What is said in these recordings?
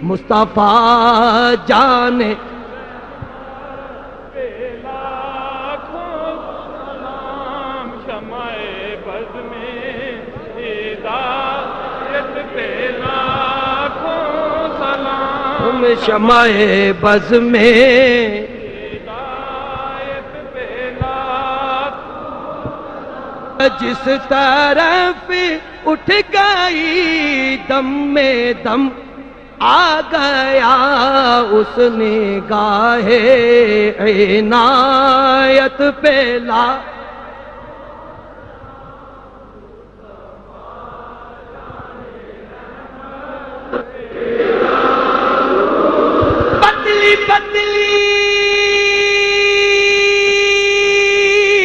مصطفیٰ جانے شمع بز میں جس طرف اٹھ گئی دم میں دم آ گیا اس نگاہ عنایت پہ لا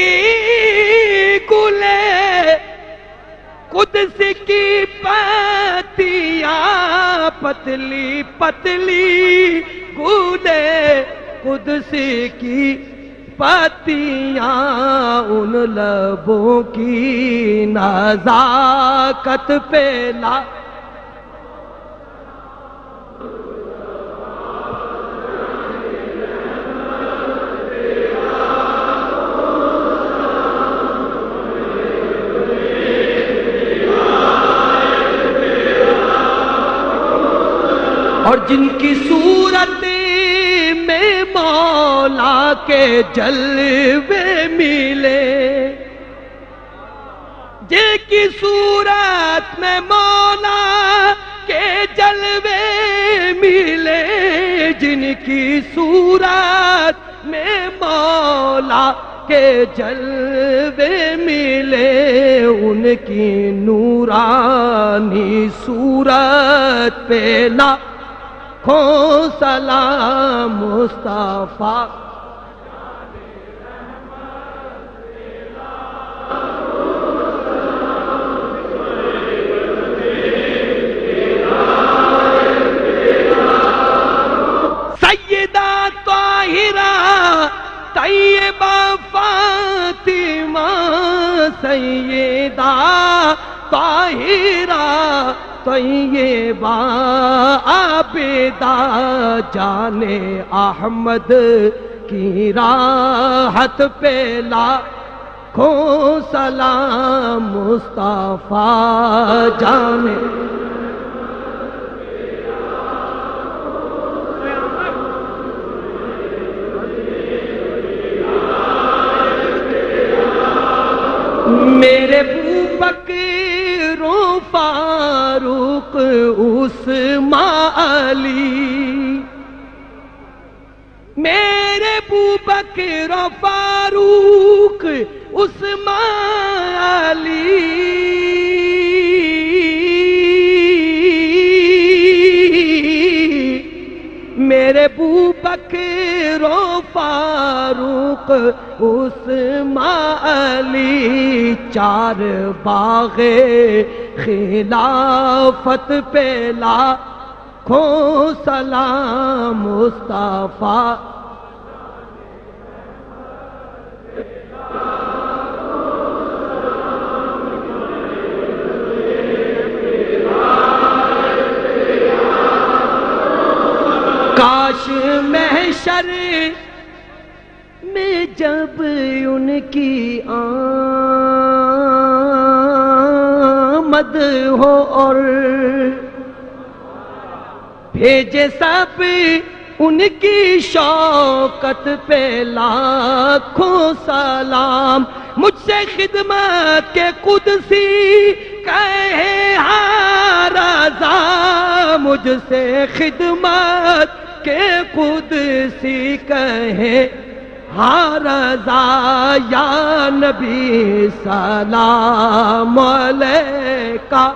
پتلی گلے قدس کی پتیاں پتلی پتلی گلے قدس کی پتیاں ان لبوں کی نزاکت پہ لا اور جن کی صورت میں مولا کے جلوے ملے جن کی صورت میں مولا کے جلوے ملے جن کی صورت میں مولا کے جلوے ملے ان کی نورانی صورت پہ لا سلام مصطفیٰ سیدہ طاہرہ طیبہ فاطمہ سیدہ طاہرہ طیبہ عابدہ جان احمد کی راحت پہ لاکھوں سلام مصطفیٰ جان میرے بکر و فاروق عثمان علی میرے بکر و فاروق عثمان علی میرے بکر و فاروق عثمان علی چار باغ خلافت پہ لاکھوں سلام مصطفیٰ کاش محشر میں جب ان کی آمد ہو اور بھیجے سب ان کی شوکت پہ لاکھوں سلام مجھ سے خدمت کے قدسی کہے ہاں رضا مجھ سے خدمت کے قدسی کہے ہاں رضا یا نبی سلام علیکہ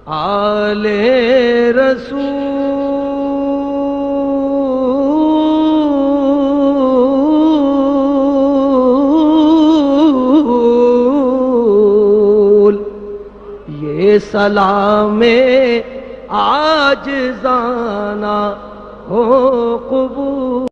آلِ یہ سلام عاجزانہ ہو قبول.